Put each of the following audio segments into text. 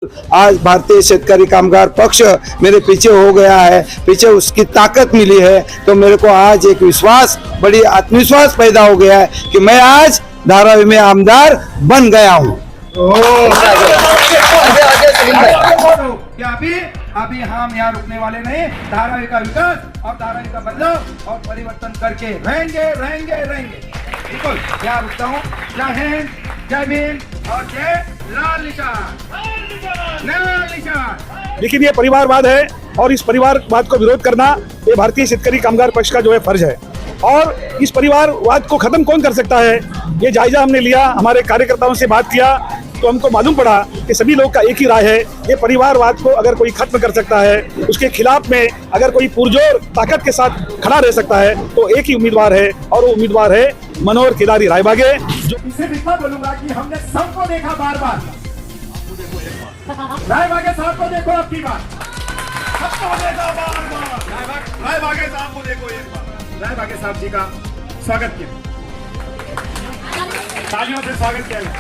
आज भारतीय शेतकरी कामगार पक्ष मेरे पीछे हो गया है, पीछे उसकी ताकत मिली है, तो मेरे को आज एक विश्वास, बड़ी आत्मविश्वास पैदा हो गया है कि मैं आज धारावी में आमदार बन गया हूँ। अभी हम यहाँ रुकने वाले नहीं। धारावी का विकास और धारावी का बदलाव और परिवर्तन करके रहेंगे। बिल्कुल, यहाँ रुकता हूँ। जय हिंद, जय भीम और जय लाल निशान। लेकिन ये परिवारवाद है और इस परिवारवाद को विरोध करना ये भारतीय शेतकरी कामगार पक्ष का जो है फर्ज है। और इस परिवारवाद को खत्म कौन कर सकता है, ये जायजा हमने लिया, हमारे कार्यकर्ताओं से बात किया तो हमको मालूम पड़ा कि सभी लोग का एक ही राय है, ये परिवारवाद को अगर कोई खत्म कर सकता है, उसके खिलाफ में अगर कोई पुरजोर ताकत के साथ खड़ा रह सकता है तो एक ही उम्मीदवार है और वो उम्मीदवार है मनोहर केदारी रायबागे। जो इसे इतना बोलूंगा कि हमने सबको देखा बार-बार। रायबागे साहब को देखो अब की बार, सबको देखा बार-बार। रायबागे साहब को देखो एक बार। रायबागे साहब जी का स्वागत किया, तालियों से स्वागत किया गया।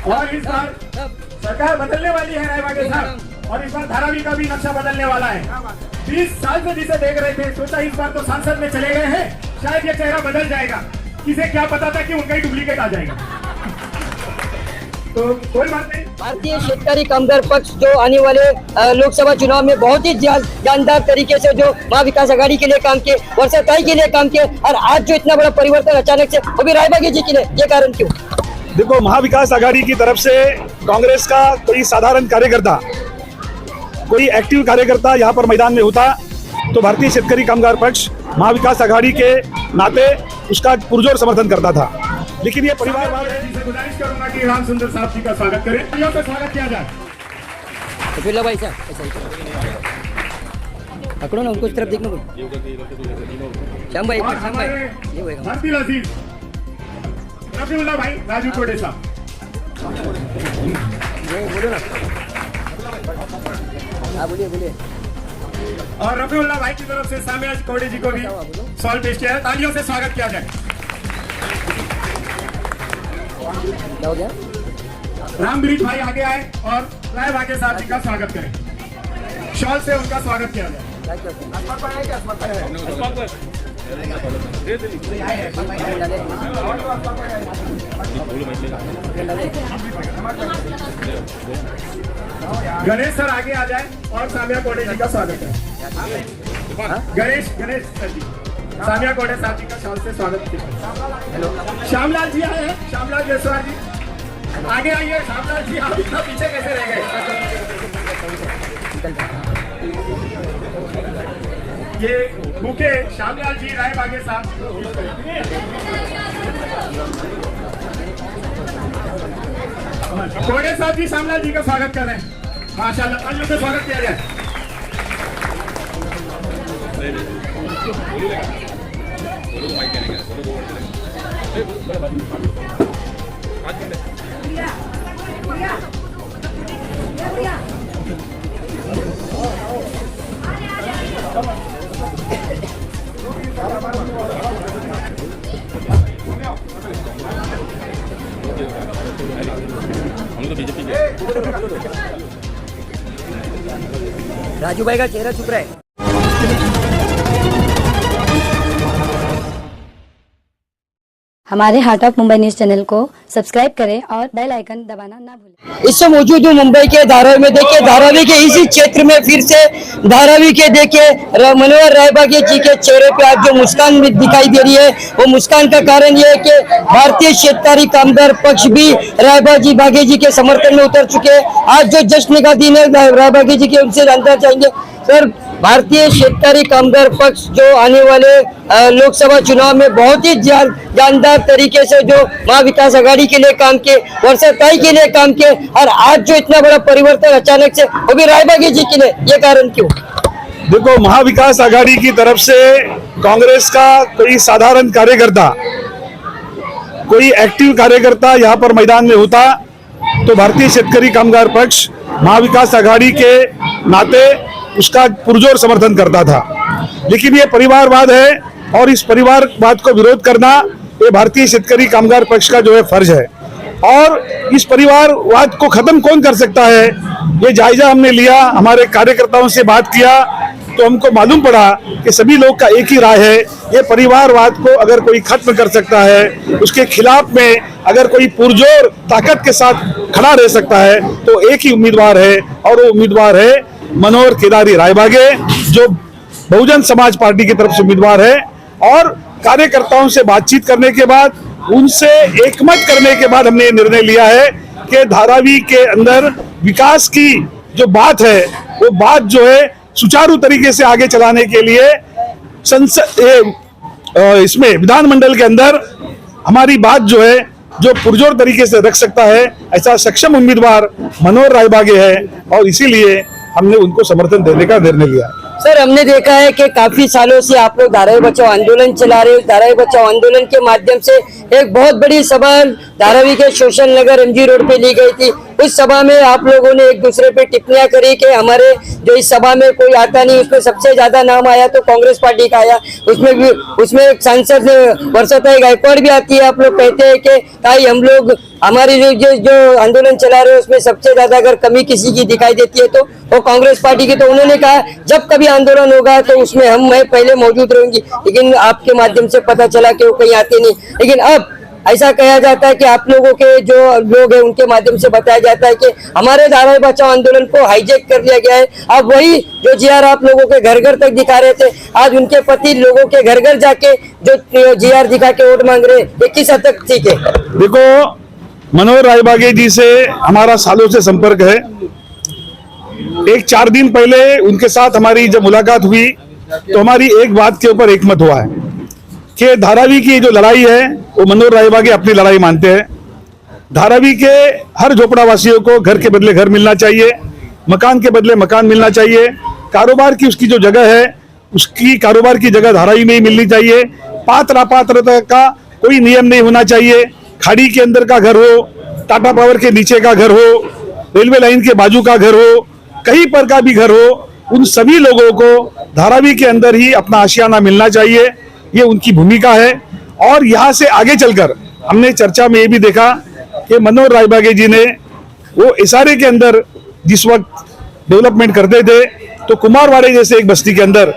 और इस बार सरकार बदलने वाली है रायबागे साहब, और इस बार धारावी का भी नक्शा बदलने वाला है। 20 साल से जिसे देख रहे थे, सोचा इस बार तो सांसद में चले गए हैं, शायद ये चेहरा बदल जाएगा। किसे क्या पता था कि उनका ही डुप्लीकेट आ जाएगा। तो कोई बात नहीं। भारतीय शेतकरी कामगार पक्ष जो आने वाले लोकसभा चुनाव में बहुत ही जानदार तरीके से जो महाविकास आघाड़ी के लिए काम किए, वर्षाताई के लिए काम किए, और आज जो इतना बड़ा परिवर्तन अचानक से वो भी रायबागे जी के लिए, ये कारण क्यों? देखो, महाविकास आघाड़ी की तरफ से कांग्रेस का कोई साधारण कार्यकर्ता, कोई एक्टिव कार्यकर्ता यहाँ पर मैदान में होता तो भारतीय शेतकरी कामगार पक्ष महाविकास आघाड़ी के नाते उसका पुरजोर समर्थन करता था। लेकिन ये परिवारवाद है। गुजारिश करूंगा कि राम सुंदर साहब जी का स्वागत करें, का स्वागत किया जाए। तो फिर भाई साहब ऐसा ही पकड़ो ना, उनको इस तरफ देखना बोलो। श्याम भाई, ये होएगा। हरदिल अजीज, रफीउल्लाह भाई, राजू कोडे साहब, बोलो ना। हाँ बोलिए। और रफीउल्लाह भाई की तरफ से सामिया कोडे जी को भी सवाल पेश किया है, तालियों से स्वागत किया जाए। क्या हो गया? रामब्रिज भाई आगे आए और रायबागे साहब जी का स्वागत करें। शॉल से उनका स्वागत किया जाए। गणेश सर आगे आ जाए और सामिया कोडे जी का स्वागत करें। गणेश सर जी, सामिया कोडे साहब जी का शॉल से स्वागत किया। श्यामलाल जी आए हैं, श्यामलाल जयसवाल जी आगे आइए। श्यामलाल जी, आप इतना पीछे कैसे रह गए? ये मुखे श्यामलाल जी रायबागे साहब, कोडे साहब जी श्यामलाल जी का स्वागत कर रहे हैं। माशाल्लाह, तालियों से स्वागत किया जाए। राजू भाई का चेहरा छुप रहा है। हमारे heart of Mumbai news channel को सब्सक्राइब करें और बेल आइकन दबाना ना भूलें। इससे मौजूद हूँ मुंबई के धारावी में। देखिए, धारावी के इसी क्षेत्र में फिर से धारावी के देखिए मनोहर रायबागे जी के चेहरे पे आज जो मुस्कान दिखाई दे रही है, वो मुस्कान का कारण ये है कि भारतीय शेतकरी कामगार पक्ष भी रायबागे जी के समर्थन में उतर चुके हैं। आज जो जश्न का दिन है रायबागे जी के, उनसे जानना चाहेंगे सर, भारतीय शेतकरी कामगार पक्ष जो आने वाले लोकसभा चुनाव में बहुत ही जानदार तरीके से जो महाविकास आघाड़ी के लिए काम किए, वर्षाताई के लिए काम किए, और आज जो इतना बड़ा परिवर्तन अचानक से वो भी रायबागे जी के लिए, ये कारण क्यों? देखो, महाविकास आघाड़ी की तरफ से कांग्रेस का कोई साधारण कार्यकर्ता, कोई एक्टिव कार्यकर्ता यहाँ पर मैदान में होता तो भारतीय शेतकरी कामगार पक्ष महाविकास आघाड़ी के नाते उसका पुरजोर समर्थन करता था। लेकिन ये परिवारवाद है और इस परिवारवाद को विरोध करना ये भारतीय शेतकरी कामगार पक्ष का जो है फर्ज है। और इस परिवारवाद को खत्म कौन कर सकता है, ये जायजा हमने लिया, हमारे कार्यकर्ताओं से बात किया तो हमको मालूम पड़ा कि सभी लोग का एक ही राय है, ये परिवारवाद को अगर कोई खत्म कर सकता है, उसके खिलाफ में अगर कोई पुरजोर ताकत के साथ खड़ा रह सकता है तो एक ही उम्मीदवार है और वो उम्मीदवार है मनोहर केदारी रायबागे, जो बहुजन समाज पार्टी की तरफ से उम्मीदवार है। और कार्यकर्ताओं से बातचीत करने के बाद, उनसे एकमत करने के बाद हमने ये निर्णय लिया है कि धारावी के अंदर विकास की जो बात है वो बात जो है सुचारू तरीके से आगे चलाने के लिए इसमें विधानमंडल के अंदर हमारी बात जो है जो पुरजोर तरीके से रख सकता है, ऐसा सक्षम उम्मीदवार मनोहर रायबागे है और इसीलिए हमने उनको समर्थन देने का निर्णय लिया। सर, हमने देखा है कि काफी सालों से आप लोग धारावी बचाओ आंदोलन चला रहे हो। धारावी बचाओ आंदोलन के माध्यम से एक बहुत बड़ी सभा धारावी के शोषण नगर एमजी रोड पे ली गई थी। उस सभा में आप लोगों ने एक दूसरे पे टिप्पणियां करी कि हमारे जो इस सभा में कोई आता नहीं, उसमें सबसे ज्यादा नाम आया तो कांग्रेस पार्टी का आया। उसमें एक सांसद वर्षाताई गायकवाड़ भी आती है। आप लोग कहते हैं कि ताई हम लोग हमारी जो आंदोलन चला रहे हैं उसमें सबसे ज्यादा अगर कमी किसी की दिखाई देती है तो वो कांग्रेस पार्टी की। तो उन्होंने कहा जब कभी आंदोलन होगा तो उसमें मैं पहले मौजूद रहूंगी, लेकिन आपके माध्यम से पता चला कि वो कहीं आते नहीं। लेकिन अब ऐसा कहा जाता है कि आप लोगों के जो लोग हैं उनके माध्यम से बताया जाता है कि हमारे धारावी बचाओ आंदोलन को हाईजैक कर लिया गया है। अब वही जो जीआर आप लोगों के घर घर तक दिखा रहे थे, आज उनके पति लोगों के घर घर जाके जो जीआर दिखा के वोट मांग रहे, ये किस हद तक ठीक है? देखो, मनोहर रायबागे जी से हमारा सालों से संपर्क है। एक 4 दिन पहले उनके साथ हमारी जब मुलाकात हुई तो हमारी एक बात के ऊपर एकमत हुआ है कि धारावी की जो लड़ाई है वो मनोहर रायबागे अपनी लड़ाई मानते हैं। धारावी के हर झोपड़ा वासियों को घर के बदले घर मिलना चाहिए, मकान के बदले मकान मिलना चाहिए, कारोबार की उसकी जो जगह है उसकी कारोबार की जगह धारावी में ही मिलनी चाहिए। पात्र अपात्रता का कोई नियम नहीं होना चाहिए। खाड़ी के अंदर का घर हो, टाटा पावर के नीचे का घर हो, रेलवे लाइन के बाजू का घर हो, कहीं पर का भी घर हो, उन सभी लोगों को धारावी के अंदर ही अपना आशियाना मिलना चाहिए। ये उनकी भूमिका है। और यहाँ से आगे चलकर हमने चर्चा में ये भी देखा कि मनोहर रायबागे जी ने वो इशारे के अंदर जिस वक्त डेवलपमेंट करते थे तो कुमारवाड़े जैसे एक बस्ती के अंदर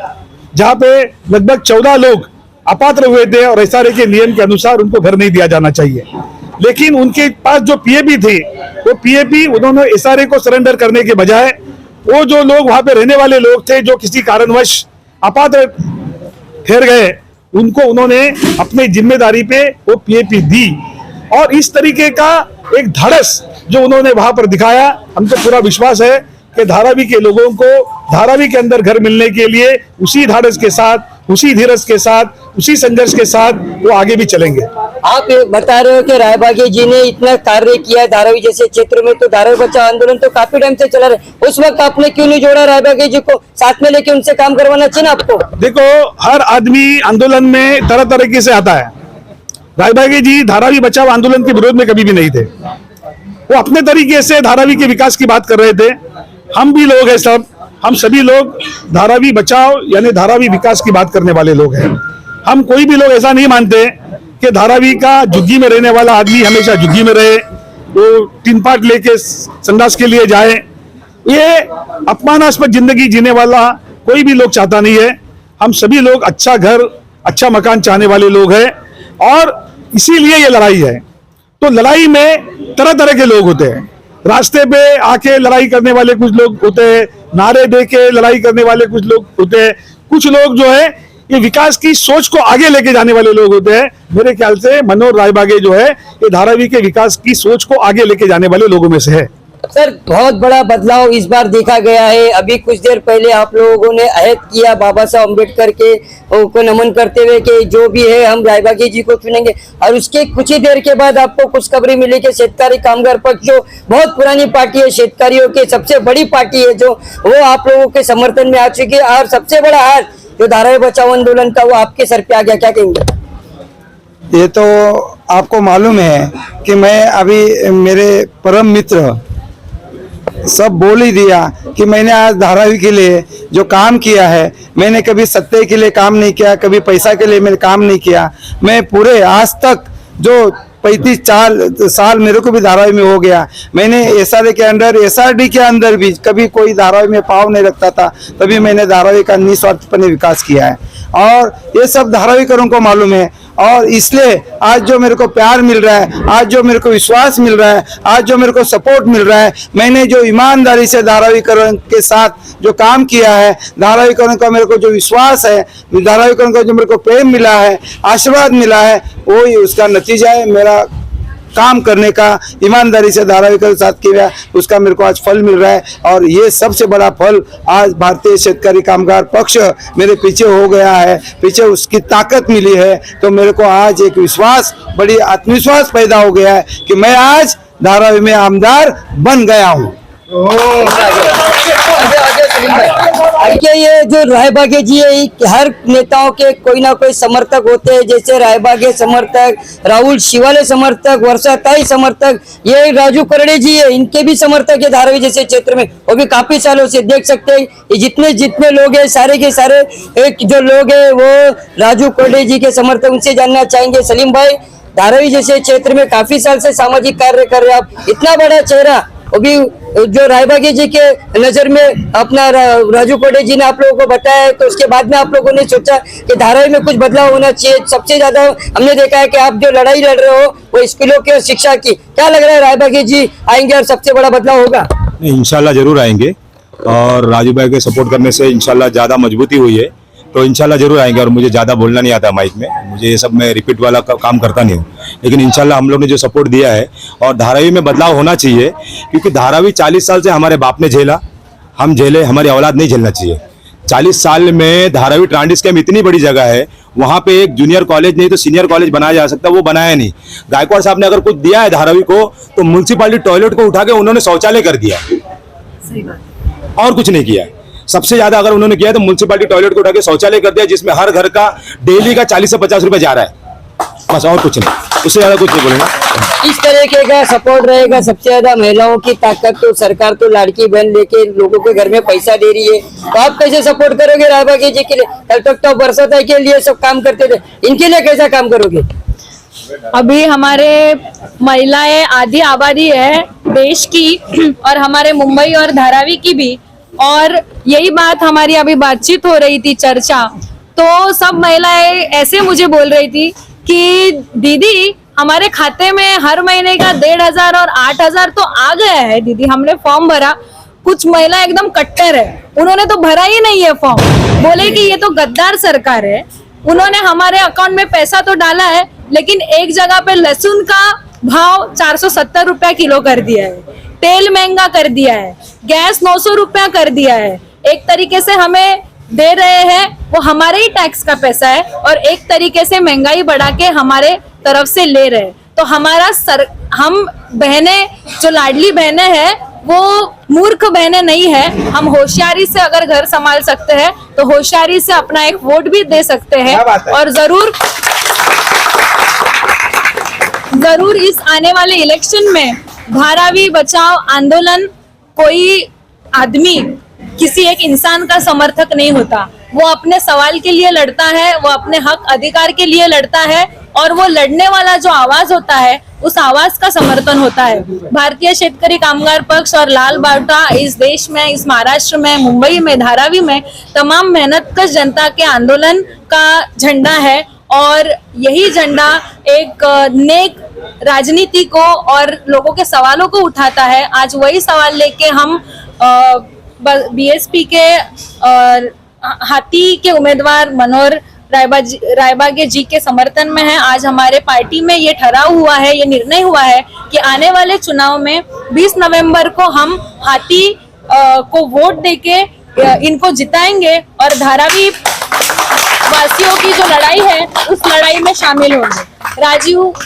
जहाँ पे लगभग 14 लोग अपात्र हुए थे और इशारे के नियम के अनुसार उनको घर नहीं दिया जाना चाहिए, लेकिन उनके पास जो पीएपी थी वो पीएपी उन्होंने इशारे को सरेंडर करने के बजाय वो जो लोग वहां पे रहने वाले लोग थे जो किसी कारणवश अपात्र ठहर गए उनको उन्होंने अपनी जिम्मेदारी पे वो पीएपी दी। और इस तरीके का एक धड़स जो उन्होंने वहां पर दिखाया, हमको पूरा विश्वास है कि धारावी के लोगों को धारावी के अंदर घर मिलने के लिए उसी धड़स के साथ, उसी धीरज के साथ, उसी संघर्ष के साथ वो आगे भी चलेंगे। आप बता रहे हो कि रायबागे जी ने इतना कार्य किया धारावी जैसे क्षेत्र में, तो धारावी बचाओ आंदोलन तो काफी टाइम से चला रहा है। उस वक्त आपने क्यों नहीं जोड़ा रायबागे जी को साथ में लेके? उनसे काम करवाना चाहिए ना आपको। देखो, हर आदमी आंदोलन में तरह तरीके से आता है। रायबागे जी धारावी बचाओ आंदोलन के विरोध में कभी भी नहीं थे। वो अपने तरीके से धारावी के विकास की बात कर रहे थे। हम भी लोग हैं, सब हम सभी लोग धारावी बचाओ यानी धारावी विकास की बात करने वाले लोग हैं। हम कोई भी लोग ऐसा नहीं मानते कि धारावी का झुग्गी में रहने वाला आदमी हमेशा झुग्गी में रहे, वो टीन पाट लेके संडास के लिए जाए। ये अपमानास्पद जिंदगी जीने वाला कोई भी लोग चाहता नहीं है। हम सभी लोग अच्छा घर, अच्छा मकान चाहने वाले लोग हैं और इसीलिए ये लड़ाई है। तो लड़ाई में तरह तरह के लोग होते हैं। रास्ते पे आके लड़ाई करने वाले कुछ लोग होते हैं, नारे दे के लड़ाई करने वाले कुछ लोग होते हैं, कुछ लोग जो है ये विकास की सोच को आगे लेके जाने वाले लोग होते हैं। मेरे ख्याल से मनोहर रायबागे जो है ये धारावी के विकास की सोच को आगे लेके जाने वाले लोगों में से है। सर, बहुत बड़ा बदलाव इस बार देखा गया है। अभी कुछ देर पहले आप लोगों ने अहद किया बाबा साहब अम्बेडकर के को नमन करते हुए कि जो भी है हम रायबागे जी को चुनेंगे, और उसके कुछ ही देर के बाद आपको खुशखबरी मिली कि शेतकारी कामगार पक्ष जो बहुत पुरानी पार्टी है, शेतकारियों की सबसे बड़ी पार्टी है, जो वो आप लोगों के समर्थन में आ चुकी है और सबसे बड़ा हार जो धारावी बचाओ आंदोलन का वो आपके सर पे आ गया। क्या कहेंगे? ये तो आपको मालूम है कि मैं अभी मेरे परम मित्र सब बोल ही दिया कि मैंने आज धारावी के लिए जो काम किया है, मैंने कभी सत्ते के लिए काम नहीं किया, कभी पैसा के लिए मैंने काम नहीं किया। मैं पूरे आज तक जो 35 साल मेरे को भी धारावी में हो गया, मैंने एसआरए के अंदर, एसआरडी के अंदर भी कभी कोई धारावी में पाँव नहीं रखता था, तभी मैंने धारावी का निस्वार्थपणे विकास किया है और ये सब धारावीकरों को मालूम है। और इसलिए आज जो मेरे को प्यार मिल रहा है, आज जो मेरे को विश्वास मिल रहा है, आज जो मेरे को सपोर्ट मिल रहा है, मैंने जो ईमानदारी से धारावीकरों के साथ जो काम किया है, धारावीकरों का मेरे को जो विश्वास है, धारावीकरों का जो मेरे को प्रेम मिला है, आशीर्वाद मिला है, वो ही उसका नतीजा है। मेरा काम करने का ईमानदारी से धारावीकर के साथ किया, उसका मेरे को आज फल मिल रहा है। और ये सबसे बड़ा फल आज भारतीय शेतकारी कामगार पक्ष मेरे पीछे हो गया है, पीछे उसकी ताकत मिली है, तो मेरे को आज एक विश्वास, बड़ी आत्मविश्वास पैदा हो गया है कि मैं आज धारावी में आमदार बन गया हूँ। देखिए, ये जो रायबागे जी है, हर नेताओं के कोई ना कोई समर्थक होते हैं, जैसे रायबागे समर्थक, राहुल शिवाले समर्थक, वर्षाताई समर्थक, ये राजू करड़े जी है, इनके भी समर्थक है धारावी जैसे क्षेत्र में, वो भी काफी सालों से देख सकते हैं। ये जितने लोग हैं, सारे के सारे एक जो लोग हैं वो राजू करड़े जी के समर्थक। उनसे जानना चाहेंगे, सलीम भाई, धारावी जैसे क्षेत्र में काफी साल से सामाजिक कार्य कर रहे हैं आप, इतना बड़ा चेहरा, वो भी जो रायबागे जी के नजर में अपना राजू कोडे जी ने आप लोगों को बताया, तो उसके बाद में आप लोगों ने सोचा कि धारावी में कुछ बदलाव होना चाहिए। सबसे ज्यादा हमने देखा है कि आप जो लड़ाई लड़ रहे हो वो स्कूलों की और शिक्षा की, क्या लग रहा है रायबागे जी आएंगे और सबसे बड़ा बदलाव होगा? इंशाल्लाह जरूर आएंगे और राजू भाई के सपोर्ट करने से इंशाल्लाह ज्यादा मजबूती हुई है, तो इंशाल्लाह जरूर आएंगे। और मुझे ज़्यादा बोलना नहीं आता माइक में, मुझे ये सब मैं रिपीट वाला काम करता नहीं हूँ, लेकिन इंशाल्लाह हम लोग ने जो सपोर्ट दिया है और धारावी में बदलाव होना चाहिए, क्योंकि धारावी 40 साल से हमारे बाप ने झेला, हम झेले, हमारी औलाद नहीं झेलना चाहिए। 40 साल में धारावी ट्रांडिस कैंप इतनी बड़ी जगह है, वहाँ पे एक जूनियर कॉलेज नहीं तो सीनियर कॉलेज बनाया जा सकता, वो बनाया नहीं। गायकवाड़ साहब ने अगर कुछ दिया है धारावी को, तो म्यूनसिपालिटी टॉयलेट को उठा के उन्होंने शौचालय कर दिया, और कुछ नहीं किया है। सबसे ज्यादा अगर उन्होंने किया तो म्यूनसिपालिटी टॉयलेट को उठा के शौचालय कर दिया, जिसमें हर घर का डेली का 40 से 50 रुपए जा रहा है, बस, और कुछ नहीं, उससे ज्यादा कुछ नहीं बोलेंगे। इस तरीके का सपोर्ट रहेगा। सबसे ज्यादा महिलाओं की ताकत तो सरकार तो लाड़की बहन लेके लोगों के घर में पैसा दे रही है, तो आप कैसे सपोर्ट करोगे रायबागे जी के लिए? कल तक तो बरसात के लिए सब काम करते थे, इनके लिए कैसा काम करोगे? अभी हमारे महिलाएं आधी आबादी है देश की, और हमारे मुंबई और धारावी की भी, और यही बात हमारी अभी बातचीत हो रही थी, चर्चा, तो सब महिलाएं ऐसे मुझे बोल रही थी कि दीदी हमारे खाते में हर महीने का 1500 और 8000 तो आ गया है दीदी, हमने फॉर्म भरा। कुछ महिला एकदम कट्टर है, उन्होंने तो भरा ही नहीं है फॉर्म, बोले कि ये तो गद्दार सरकार है। उन्होंने हमारे अकाउंट में पैसा तो डाला है, लेकिन एक जगह पे लहसुन का भाव 470 रुपया किलो कर दिया है, तेल महंगा कर दिया है, गैस 900 रुपया कर दिया है। एक तरीके से हमें दे रहे हैं, वो हमारे ही टैक्स का पैसा है, और एक तरीके से महंगाई बढ़ा के हमारे तरफ से ले रहे हैं। तो हमारा हम बहनें जो लाडली बहनें हैं वो मूर्ख बहनें नहीं है। हम होशियारी से अगर घर संभाल सकते हैं तो होशियारी से अपना एक वोट भी दे सकते हैं, और जरूर इस आने वाले इलेक्शन में धारावी बचाओ आंदोलन कोई आदमी किसी एक इंसान का समर्थक नहीं होता, वो अपने सवाल के लिए लड़ता है, वो अपने हक अधिकार के लिए लड़ता है, और वो लड़ने वाला जो आवाज होता है उस आवाज का समर्थन होता है। भारतीय शेतकरी कामगार पक्ष और लाल बावटा इस देश में, इस महाराष्ट्र में, मुंबई में, धारावी में तमाम मेहनतकश जनता के आंदोलन का झंडा है, और यही झंडा एक नेक राजनीति को और लोगों के सवालों को उठाता है। आज वही सवाल लेके हम बीएसपी के हाथी के उम्मीदवार मनोहर रायबागे जी के समर्थन में है। आज हमारे पार्टी में ये ठहराव हुआ है, ये निर्णय हुआ है कि आने वाले चुनाव में 20 नवंबर को हम हाथी को वोट देके इनको जिताएंगे, और धारावी वासियों की जो लड़ाई है उस लड़ाई में शामिल होंगे।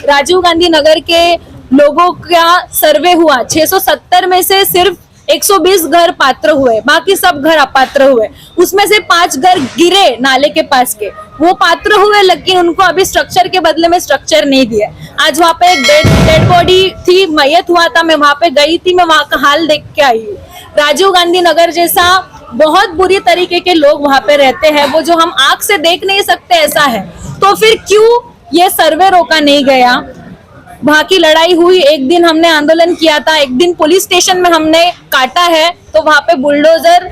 राजीव गांधी नगर के लोगों का सर्वे हुआ, 670 में से सिर्फ 120 घर पात्र हुए, बाकी सब घर अपात्र हुए। उसमें से 5 घर गिरे नाले के पास के, वो पात्र हुए, लेकिन उनको अभी स्ट्रक्चर के बदले में स्ट्रक्चर नहीं दिया। आज वहाँ पे एक डेड बॉडी थी, मैयत हुआ था, मैं वहाँ पे गई थी, मैं वहाँ का हाल देख के आई हूँ। राजीव गांधी नगर जैसा बहुत बुरी तरीके के लोग वहां पे रहते हैं, वो जो हम आंख से देख नहीं सकते ऐसा है। तो फिर क्यों ये सर्वे रोका नहीं गया? वहां की लड़ाई हुई, एक दिन हमने आंदोलन किया था, एक दिन पुलिस स्टेशन में हमने काटा है, तो वहां पे बुलडोजर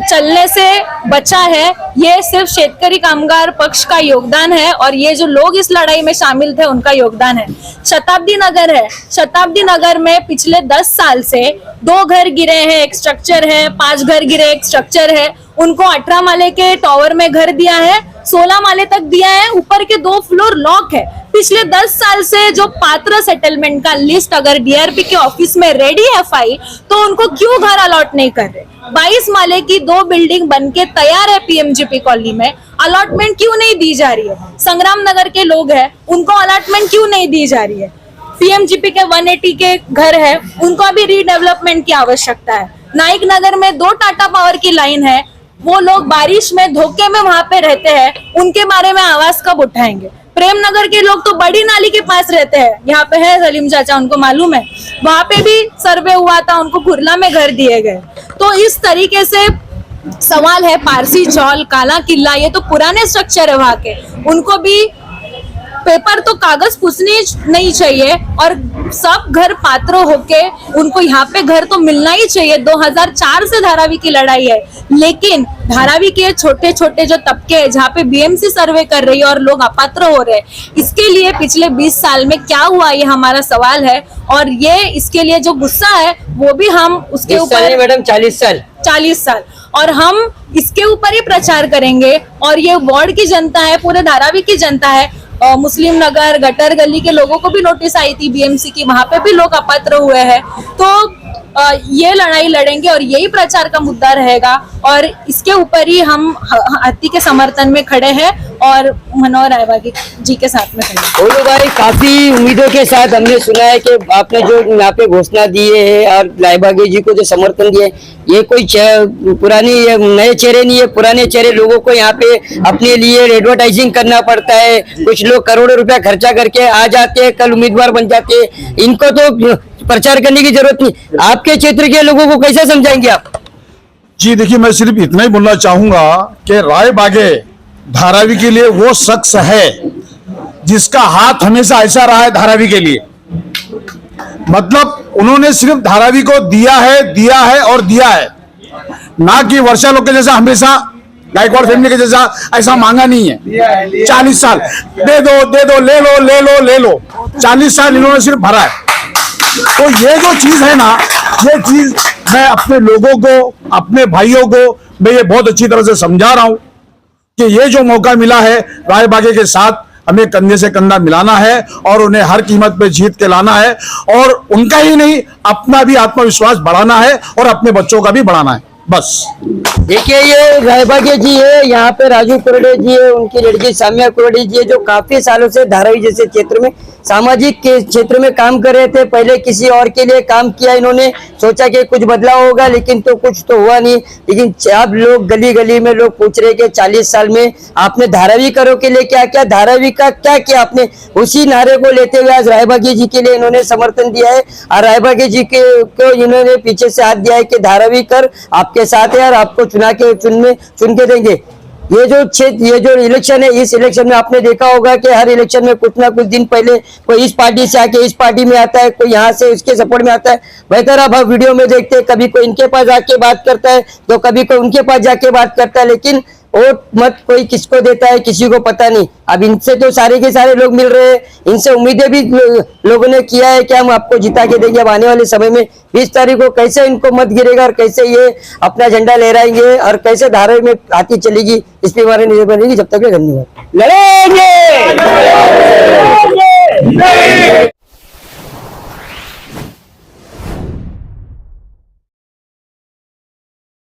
चलने से बचा है। ये सिर्फ शेतकरी कामगार पक्ष का योगदान है और ये जो लोग इस लड़ाई में शामिल थे उनका योगदान है। शताब्दी नगर है, शताब्दी नगर में पिछले 10 साल से 2 घर गिरे हैं, एक स्ट्रक्चर है, 5 घर गिरे, एक स्ट्रक्चर है। उनको 18 माले के टावर में घर दिया है, 16 माले तक दिया है, ऊपर के 2 फ्लोर लॉक है। पिछले 10 साल से जो पात्र सेटलमेंट का लिस्ट अगर डीआरपी के ऑफिस में रेडी है फाइल, तो उनको क्यों घर अलॉट नहीं कर रहे? 22 माले की 2 बिल्डिंग बनके तैयार है पीएमजीपी कॉलोनी में, अलॉटमेंट क्यों नहीं दी जा रही है? संग्राम नगर के लोग हैं, उनको अलॉटमेंट क्यों नहीं दी जा रही है? पीएमजीपी के 180 के घर है, उनको अभी रीडेवलपमेंट की आवश्यकता है। नाइक नगर में 2 टाटा पावर की लाइन है, वो लोग बारिश में धोखे में वहां पे रहते हैं, उनके बारे में आवाज कब उठाएंगे? प्रेम नगर के लोग तो बड़ी नाली के पास रहते हैं, यहाँ पे है सलीम चाचा, उनको मालूम है, वहां पे भी सर्वे हुआ था, उनको कुरला में घर दिए गए। तो इस तरीके से सवाल है पारसी चौल, काला किला, ये तो पुराने स्ट्रक्चर है वहां के, उनको भी पेपर तो कागज पूछनी नहीं चाहिए और सब घर पात्र होके उनको यहाँ पे घर तो मिलना ही चाहिए। 2004 से धारावी की लड़ाई है, लेकिन धारावी के छोटे छोटे जो तबके हैं जहाँ पे बीएमसी सर्वे कर रही है और लोग अपात्र हो रहे हैं, इसके लिए पिछले 20 साल में क्या हुआ ये हमारा सवाल है। और ये इसके लिए जो गुस्सा है वो भी हम उसके ऊपर, मैडम 40 साल और हम इसके ऊपर ही प्रचार करेंगे। और ये वार्ड की जनता है, पूरे धारावी की जनता है, मुस्लिम नगर गटर गली के लोगों को भी नोटिस आई थी बीएमसी की, वहां पे भी लोग अपात्र हुए हैं। तो ये लड़ाई लड़ेंगे और यही प्रचार का मुद्दा रहेगा और इसके ऊपर ही हम हाथी के समर्थन में खड़े हैं और मनोहर रायबागी जी के साथ में खड़े हैं। बोलो भाई, काफी उम्मीदों के साथ हमने सुना है कि आपने जो यहाँ पे घोषणा दी है और रायबागी जी को जो समर्थन दिए, ये कोई पुरानी नए चेहरे नहीं है, पुराने चेहरे लोगों को यहाँ पे अपने लिए एडवर्टाइजिंग करना पड़ता है। कुछ लोग करोड़ों रुपया खर्चा करके आ जाते हैं, कल उम्मीदवार बन जाते हैं, इनको तो प्रचार करने की जरूरत नहीं। आपके क्षेत्र के लोगों को कैसे समझाएंगे आप? जी देखिए, मैं सिर्फ इतना ही बोलना चाहूंगा कि रायबागे धारावी के लिए वो शख्स है जिसका हाथ हमेशा ऐसा रहा है धारावी के लिए। मतलब उन्होंने सिर्फ धारावी को दिया है और दिया है, ना कि वर्षा लोग के जैसा हमेशा गायकवाड़ फैमिली के जैसा ऐसा मांगा नहीं है। 40 साल दे दो ले लो 40 साल इन्होंने सिर्फ भरा है। तो ये जो चीज है ना, ये चीज मैं अपने लोगों को, अपने भाइयों को मैं ये बहुत अच्छी तरह से समझा रहा हूं कि ये जो मौका मिला है रायबागे के साथ हमें कंधे से कंधा मिलाना है और उन्हें हर कीमत पे जीत के लाना है और उनका ही नहीं अपना भी आत्मविश्वास बढ़ाना है और अपने बच्चों का भी बढ़ाना है। बस देखिए, ये रायबागे जी है, यहाँ पे राजू कुरडे जी है, उनकी लड़की सामिया कुरडे जी है, जो काफी सालों से धारावी जैसे क्षेत्र में सामाजिक के क्षेत्र में काम कर रहे थे। पहले किसी और के लिए काम किया इन्होंने, सोचा कि कुछ बदलाव होगा, लेकिन तो कुछ तो हुआ नहीं। लेकिन अब लोग गली गली में लोग पूछ रहे कि 40 साल में आपने धारावी करो के लिए क्या क्या, धारावी का क्या किया आपने, उसी नारे को लेते हुए आज रायबागे जी के लिए इन्होंने समर्थन दिया है और रायबागे जी को इन्होंने पीछे से हाथ दिया है कि धारावी कर, आपके साथ है और आपको चुन के देंगे। ये जो इलेक्शन है, इस इलेक्शन में आपने देखा होगा कि हर इलेक्शन में कुछ ना कुछ दिन पहले कोई इस पार्टी से आके इस पार्टी में आता है, कोई यहाँ से उसके सपोर्ट में आता है। बेहतर आप वीडियो में देखते हैं, कभी कोई इनके पास जाके बात करता है तो कभी कोई उनके पास जाके बात करता है, लेकिन वोट मत कोई किसको देता है किसी को पता नहीं। अब इनसे तो सारे के सारे लोग मिल रहे हैं, इनसे उम्मीदें भी लोगों ने किया है कि हम आपको जिता के देंगे। अब आने वाले समय में 20 तारीख को कैसे इनको मत गिरेगा और कैसे ये अपना झंडा लहराएंगे और कैसे धारावी में हाथी चलेगी, इस पर हमारे निर्भर रहेगी। जब तक धन्यवाद। लड़ेंगे।